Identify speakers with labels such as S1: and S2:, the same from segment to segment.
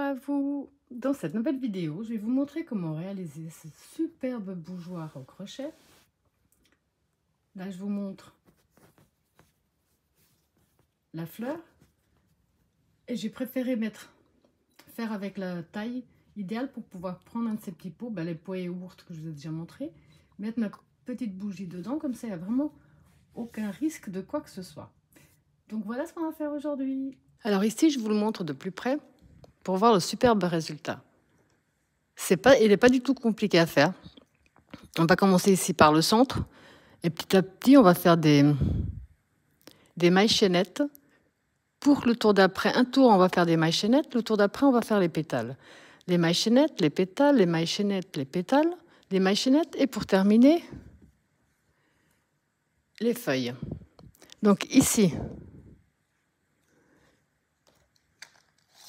S1: à vous! Dans cette nouvelle vidéo, je vais vous montrer comment réaliser ce superbe bougeoir au crochet. Là, je vous montre la fleur et j'ai préféré faire avec la taille idéale pour pouvoir prendre un de ces petits pots, les pots et ourtes que je vous ai déjà montré, mettre ma petite bougie dedans, comme ça il n'y a vraiment aucun risque de quoi que ce soit. Donc voilà ce qu'on va faire aujourd'hui. Alors ici, je vous le montre de plus près pour voir le superbe résultat. Il n'est pas du tout compliqué à faire. On va commencer ici par le centre et petit à petit, on va faire des mailles chaînettes. Pour le tour d'après, un tour, on va faire des mailles chaînettes. Le tour d'après, on va faire les pétales. Les mailles chaînettes, les pétales, les mailles chaînettes, les pétales, les mailles chaînettes et pour terminer, les feuilles. Donc ici,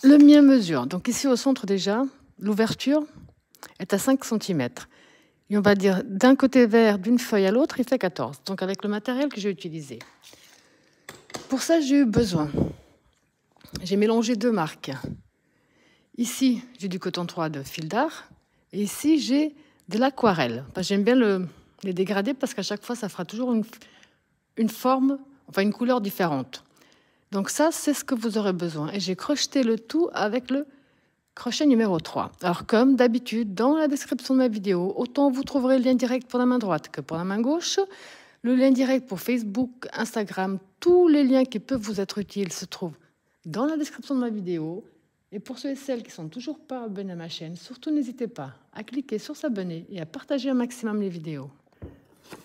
S1: le mien mesure. Donc ici au centre déjà, l'ouverture est à 5 cm. Et on va dire d'un côté vert d'une feuille à l'autre, il fait 14. Donc avec le matériel que j'ai utilisé. Pour ça, j'ai eu besoin. J'ai mélangé deux marques. Ici, j'ai du coton 3 de fil d'art. Et ici, j'ai de l'aquarelle. J'aime bien les dégrader parce qu'à chaque fois, ça fera toujours une forme, enfin une couleur différente. Donc ça, c'est ce que vous aurez besoin. Et j'ai crocheté le tout avec le crochet numéro 3. Alors comme d'habitude, dans la description de ma vidéo, autant vous trouverez le lien direct pour la main droite que pour la main gauche. Le lien direct pour Facebook, Instagram, tous les liens qui peuvent vous être utiles se trouvent dans la description de ma vidéo. Et pour ceux et celles qui ne sont toujours pas abonnés à ma chaîne, surtout n'hésitez pas à cliquer sur s'abonner et à partager un maximum les vidéos.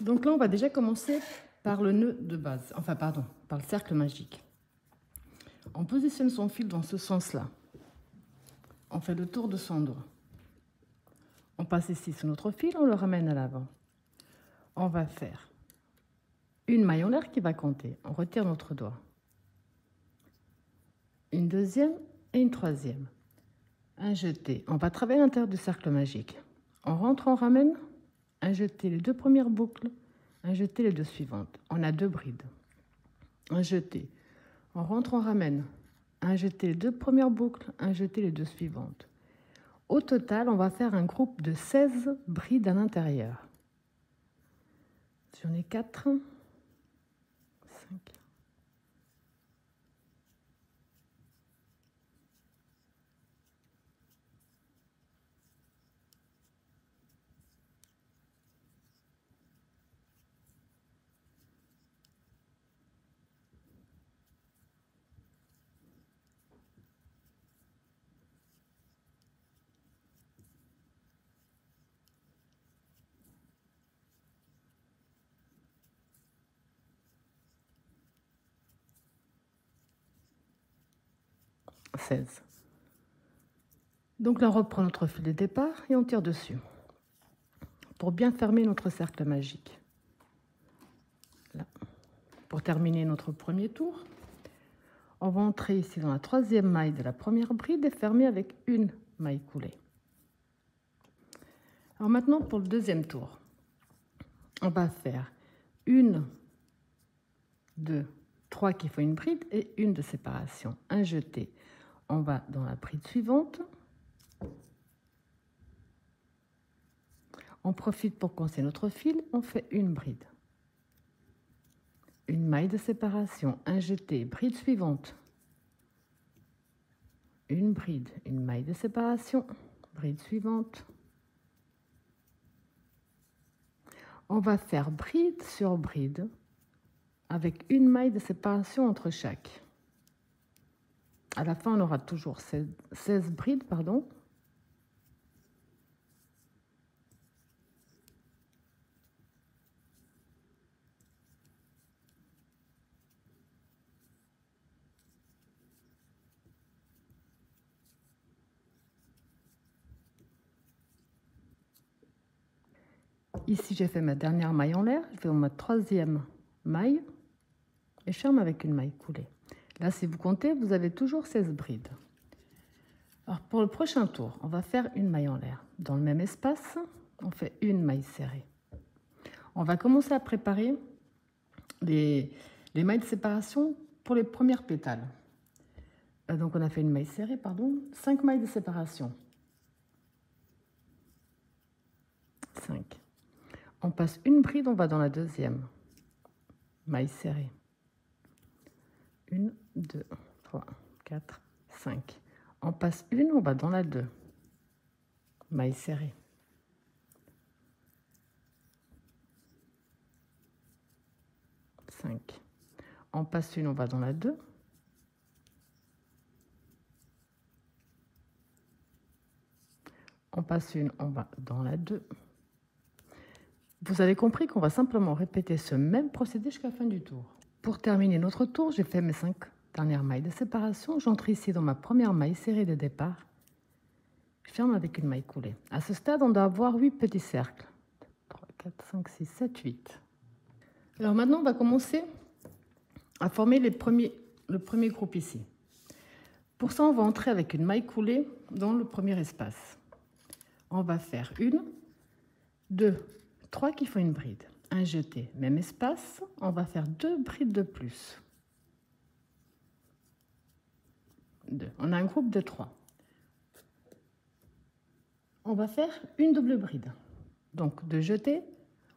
S1: Donc là, on va déjà commencer par le nœud de base, par le cercle magique. On positionne son fil dans ce sens-là. On fait le tour de son doigt. On passe ici sur notre fil, on le ramène à l'avant. On va faire une maille en l'air qui va compter. On retire notre doigt. Une deuxième et une troisième. Un jeté. On va travailler à l'intérieur du cercle magique. On rentre, on ramène. Un jeté les deux premières boucles. Un jeté les deux suivantes. On a deux brides. Un jeté. On rentre, on ramène. Un jeté les deux premières boucles. Un jeté les deux suivantes. Au total, on va faire un groupe de 16 brides à l'intérieur. J'en ai 4, 5, 16. Donc là, on reprend notre fil de départ et on tire dessus pour bien fermer notre cercle magique. Là. Pour terminer notre premier tour, on va entrer ici dans la troisième maille de la première bride et fermer avec une maille coulée. Alors maintenant, pour le deuxième tour, on va faire 1, 2, 3 qui font une bride et une de séparation. Un jeté. On va dans la bride suivante. On profite pour coincer notre fil, on fait une bride. Une maille de séparation, un jeté, bride suivante. Une bride, une maille de séparation, bride suivante. On va faire bride sur bride avec une maille de séparation entre chaque. À la fin, on aura toujours 16 brides, pardon. Ici, j'ai fait ma dernière maille en l'air. Je vais dans ma troisième maille et je ferme avec une maille coulée. Là, si vous comptez, vous avez toujours 16 brides. Alors, pour le prochain tour, on va faire une maille en l'air. Dans le même espace, on fait une maille serrée. On va commencer à préparer les mailles de séparation pour les premières pétales. Donc on a fait une maille serrée, pardon, 5 mailles de séparation. 5. On passe une bride, on va dans la deuxième. Maille serrée. 1, 2, 3, 4, 5. On passe une, on va dans la 2. Maille serrée. 5. On passe une, on va dans la 2. On passe une, on va dans la 2. Vous avez compris qu'on va simplement répéter ce même procédé jusqu'à la fin du tour. Pour terminer notre tour, j'ai fait mes 5 dernières mailles de séparation. J'entre ici dans ma première maille serrée de départ. Je ferme avec une maille coulée. À ce stade, on doit avoir 8 petits cercles. 3, 4, 5, 6, 7, 8. Alors maintenant, on va commencer à former le premier groupe ici. Pour ça, on va entrer avec une maille coulée dans le premier espace. On va faire 1, 2, 3 qui font une bride. Un jeté, même espace. On va faire 2 brides de plus. 2. On a un groupe de 3. On va faire une double bride. Donc 2 jetés,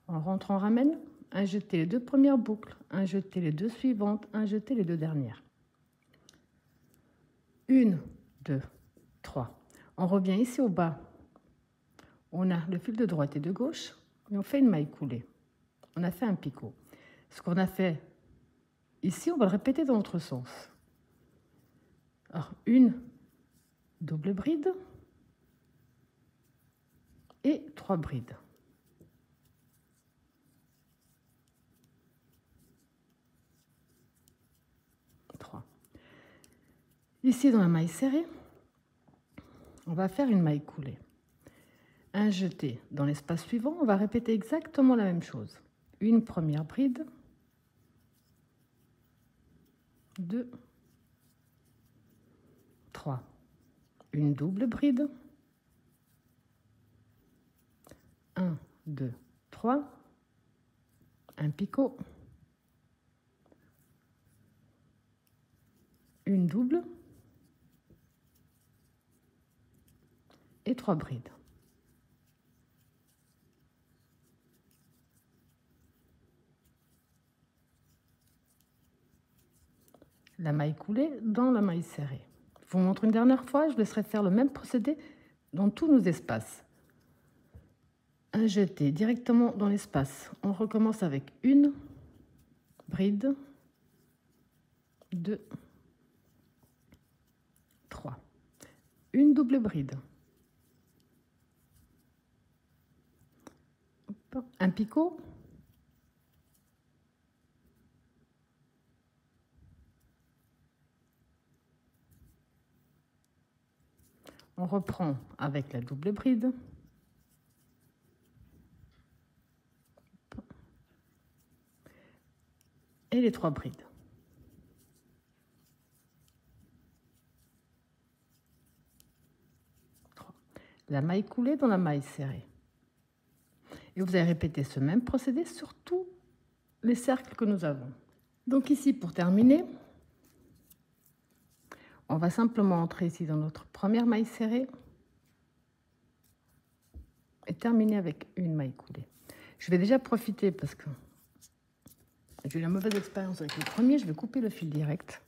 S1: on rentre, on ramène. Un jeté les 2 premières boucles, un jeté les 2 suivantes, un jeté les 2 dernières. 1, 2, 3. On revient ici au bas. On a le fil de droite et de gauche et on fait une maille coulée. On a fait un picot. Ce qu'on a fait ici, on va le répéter dans l'autre sens. Alors, une double bride et 3 brides. Ici, dans la maille serrée, on va faire une maille coulée. Un jeté dans l'espace suivant, on va répéter exactement la même chose. Une première bride, 2, 3. Une double bride, 1, 2, 3. Un picot, une double et 3 brides. La maille coulée dans la maille serrée. Je vous montre une dernière fois, je laisserai faire le même procédé dans tous nos espaces. Un jeté directement dans l'espace. On recommence avec une bride, 2, 3. Une double bride. Un picot. On reprend avec la double bride. Et les 3 brides. La maille coulée dans la maille serrée. Et vous allez répéter ce même procédé sur tous les cercles que nous avons. Donc ici, pour terminer, on va simplement entrer ici dans notre première maille serrée et terminer avec une maille coulée. Je vais déjà profiter parce que j'ai eu la mauvaise expérience avec le premier, je vais couper le fil direct.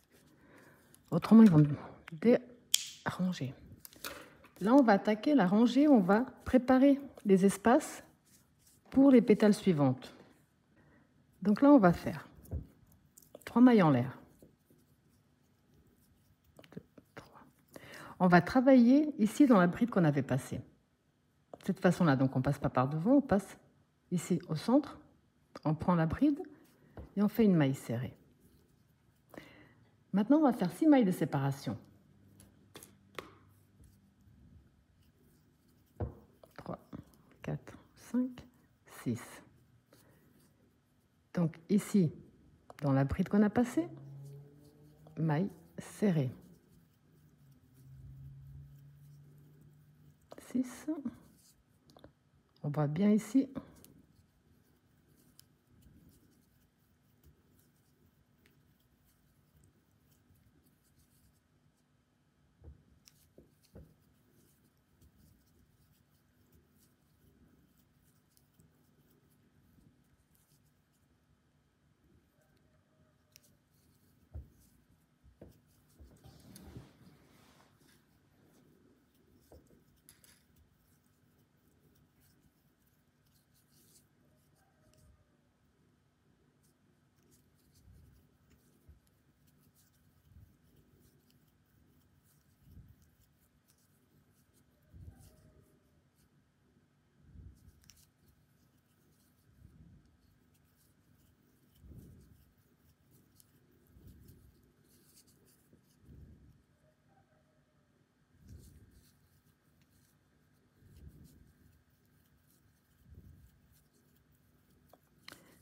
S1: Autrement, ils vont me déranger. Là, on va attaquer la rangée, on va préparer les espaces pour les pétales suivantes. Donc là, on va faire 3 mailles en l'air. 2, 3. On va travailler ici dans la bride qu'on avait passée. De cette façon-là, donc on passe pas par devant, on passe ici au centre, on prend la bride et on fait une maille serrée. Maintenant, on va faire 6 mailles de séparation. 3, 4, 5, 6. Donc ici, dans la bride qu'on a passée, maille serrée. 6. On voit bien ici.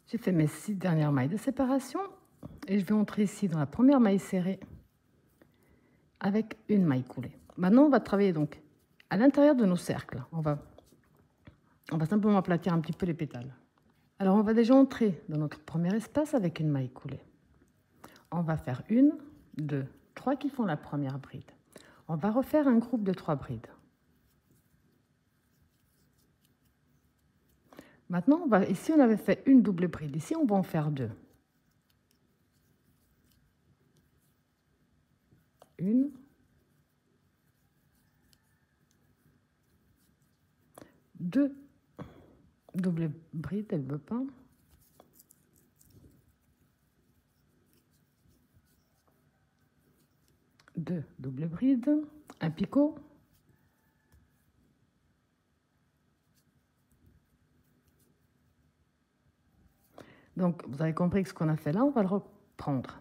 S1: J'ai fait mes 6 dernières mailles de séparation et je vais entrer ici dans la première maille serrée avec une maille coulée. Maintenant, on va travailler donc à l'intérieur de nos cercles. On va simplement aplatir un petit peu les pétales. Alors, on va déjà entrer dans notre premier espace avec une maille coulée. On va faire 1, 2, 3 qui font la première bride. On va refaire un groupe de 3 brides. Maintenant, ici, on avait fait une double bride. Ici, on va en faire 2. 1, 2 double bride, elle ne veut pas. 2 double bride, un picot. Donc, vous avez compris que ce qu'on a fait là, on va le reprendre.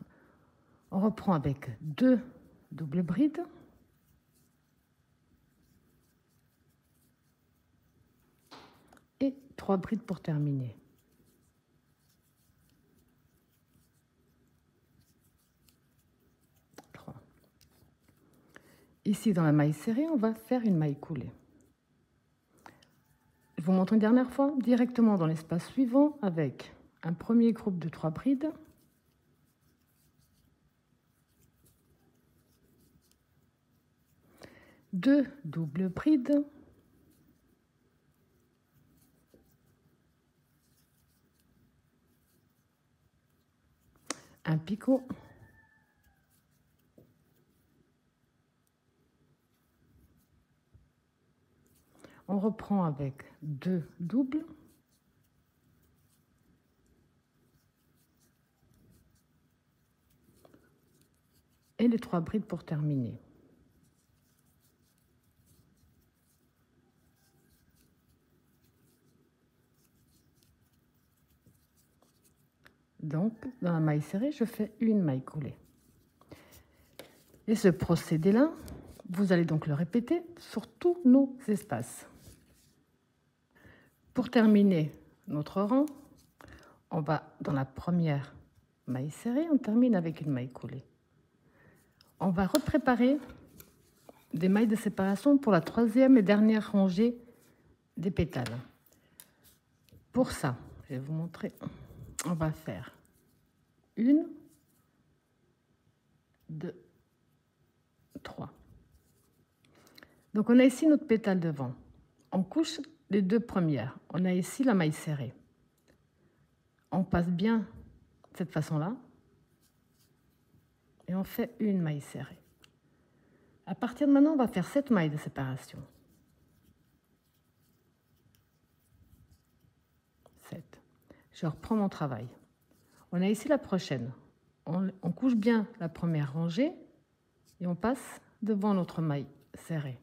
S1: On reprend avec 2 double brides. Et 3 brides pour terminer. Ici, dans la maille serrée, on va faire une maille coulée. Je vous montre une dernière fois, directement dans l'espace suivant, avec un premier groupe de 3 brides. Deux doubles brides. Un picot. On reprend avec 2 doubles. Et les 3 brides pour terminer. Donc, dans la maille serrée, je fais une maille coulée. Et ce procédé-là, vous allez donc le répéter sur tous nos espaces. Pour terminer notre rang, on va dans la première maille serrée, on termine avec une maille coulée. On va repréparer des mailles de séparation pour la troisième et dernière rangée des pétales. Pour ça, je vais vous montrer, on va faire 1, 2, 3. Donc on a ici notre pétale devant. On couche les 2 premières. On a ici la maille serrée. On passe bien de cette façon-là. Et on fait une maille serrée. À partir de maintenant, on va faire 7 mailles de séparation. 7. Je reprends mon travail. On a ici la prochaine. On couche bien la première rangée et on passe devant notre maille serrée.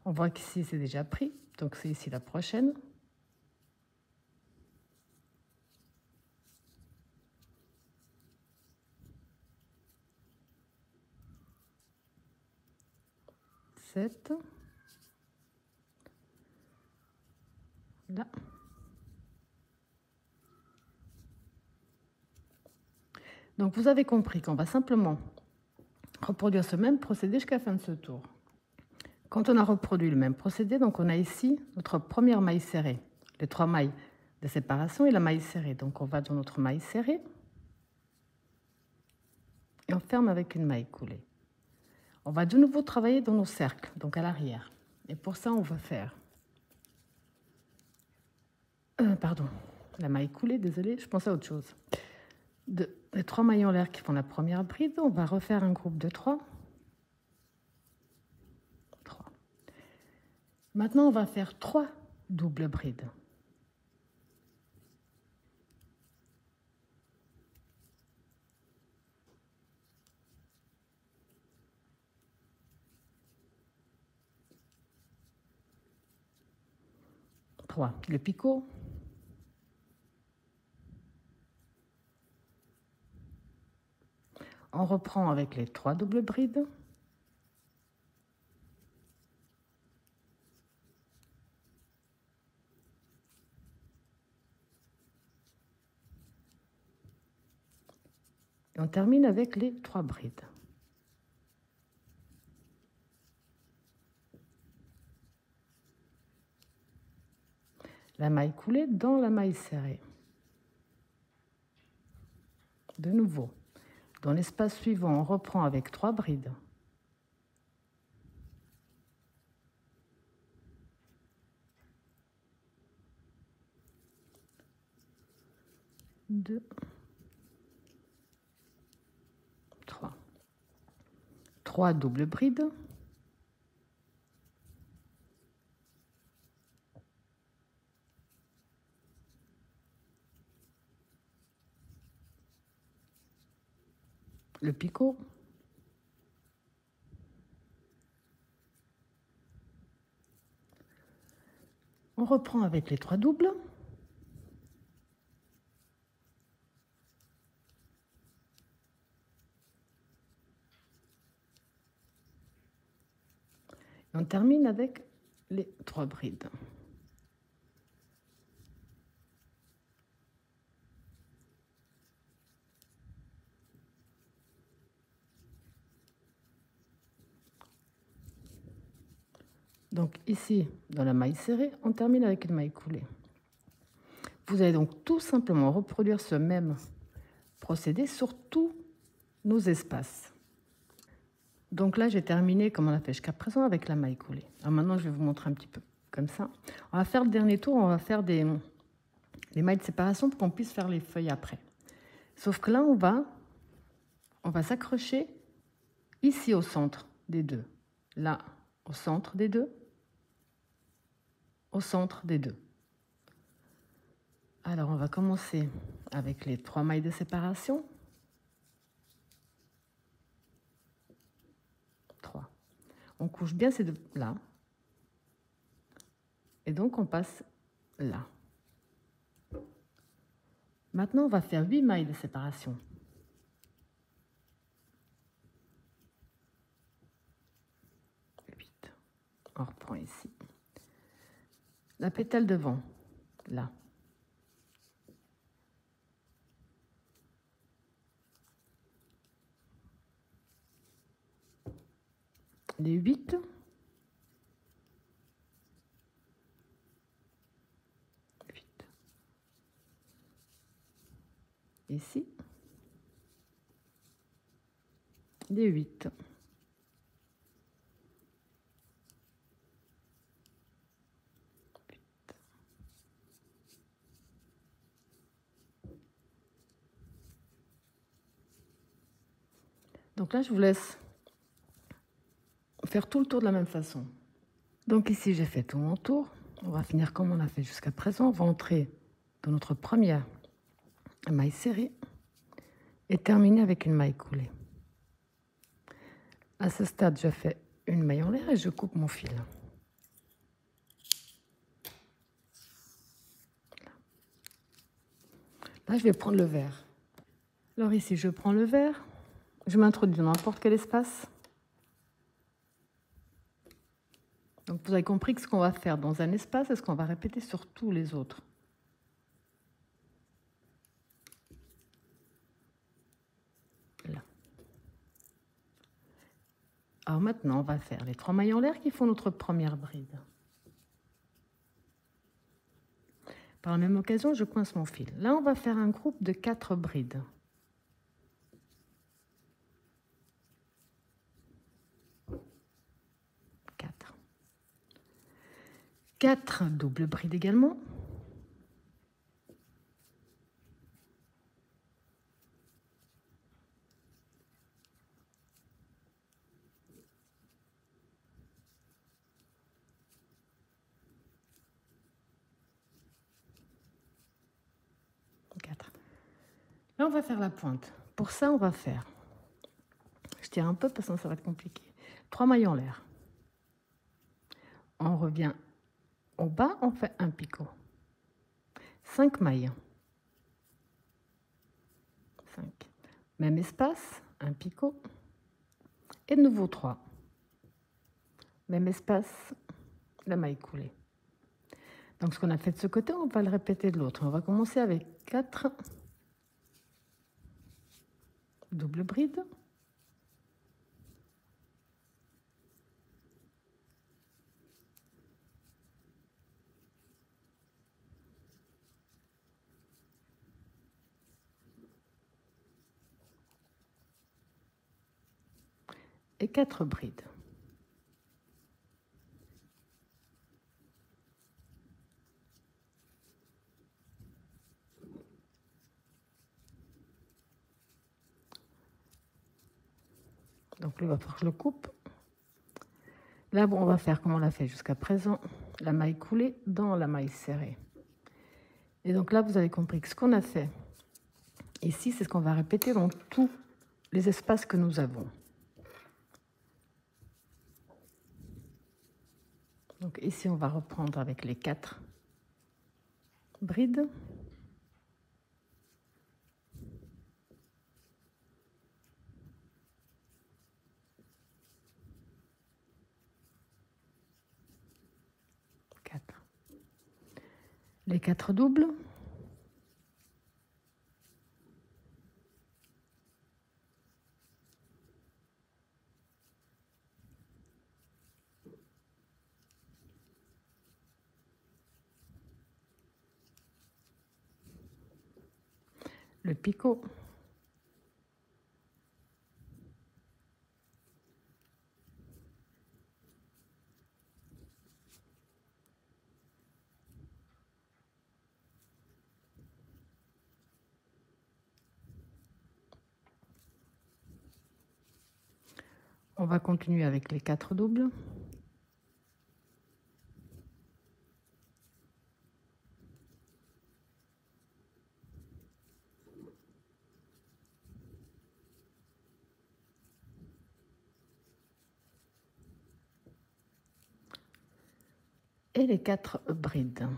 S1: On voit qu'ici c'est déjà pris, donc c'est ici la prochaine. Là. Donc vous avez compris qu'on va simplement reproduire ce même procédé jusqu'à la fin de ce tour. Quand on a reproduit le même procédé, donc on a ici notre première maille serrée, les 3 mailles de séparation et la maille serrée. Donc on va dans notre maille serrée et on ferme avec une maille coulée. On va de nouveau travailler dans nos cercles, donc à l'arrière. Et pour ça, on va faire... la maille coulée, désolée, je pensais à autre chose. Les 3 mailles en l'air qui font la première bride, on va refaire un groupe de 3. 3. Maintenant, on va faire 3 doubles brides. Le picot. On reprend avec les 3 doubles brides. Et on termine avec les 3 brides. La maille coulée dans la maille serrée. De nouveau, dans l'espace suivant, on reprend avec 3 brides. 2, 3. 3 doubles brides. Le picot. On reprend avec les 3 doubles. Et on termine avec les 3 brides. Donc ici, dans la maille serrée, on termine avec une maille coulée. Vous allez donc tout simplement reproduire ce même procédé sur tous nos espaces. Donc là, j'ai terminé comme on a fait jusqu'à présent avec la maille coulée. Alors maintenant, je vais vous montrer un petit peu comme ça. On va faire le dernier tour, on va faire des mailles de séparation pour qu'on puisse faire les feuilles après. Sauf que là, on va s'accrocher ici au centre des deux. Là, au centre des deux. Au centre des deux. Alors, on va commencer avec les 3 mailles de séparation. 3. On couche bien ces deux là. Et donc, on passe là. Maintenant, on va faire 8 mailles de séparation. 8. On reprend ici. La pétale devant, là. Les 8. Ici. Les 8. Donc là, je vous laisse faire tout le tour de la même façon. Donc ici, j'ai fait tout mon tour. On va finir comme on a fait jusqu'à présent. On va entrer dans notre première maille serrée et terminer avec une maille coulée. À ce stade, je fais une maille en l'air et je coupe mon fil. Là, je vais prendre le vert. Alors ici, je prends le vert. Je m'introduis dans n'importe quel espace. Donc vous avez compris que ce qu'on va faire dans un espace, c'est ce qu'on va répéter sur tous les autres. Là. Alors maintenant, on va faire les 3 mailles en l'air qui font notre première bride. Par la même occasion, je coince mon fil. Là, on va faire un groupe de 4 brides. 4 doubles brides également. Là, on va faire la pointe. Pour ça, on va faire, je tire un peu parce que ça va être compliqué, 3 mailles en l'air. On revient au bas, on fait un picot. 5 mailles. 5. Même espace, un picot. Et de nouveau 3. Même espace, la maille coulée. Donc ce qu'on a fait de ce côté, on va le répéter de l'autre. On va commencer avec 4 double bride, et 4 brides. Donc là, il va falloir que je le coupe. Là, bon, on va faire comme on l'a fait jusqu'à présent, la maille coulée dans la maille serrée. Et donc là, vous avez compris que ce qu'on a fait ici, c'est ce qu'on va répéter dans tous les espaces que nous avons. Donc ici, on va reprendre avec les 4 brides. Les 4 doubles. Le picot. On va continuer avec les 4 doubles. Et les 4 brides.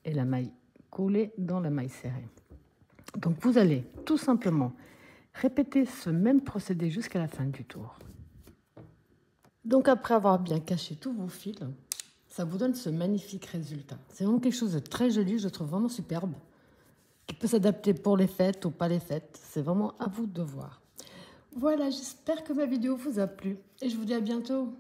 S1: Et la maille coulée dans la maille serrée. Donc vous allez tout simplement répéter ce même procédé jusqu'à la fin du tour. Donc après avoir bien caché tous vos fils, ça vous donne ce magnifique résultat. C'est vraiment quelque chose de très joli, je trouve vraiment superbe, qui peut s'adapter pour les fêtes ou pas les fêtes. C'est vraiment à vous de voir. Voilà, j'espère que ma vidéo vous a plu et je vous dis à bientôt.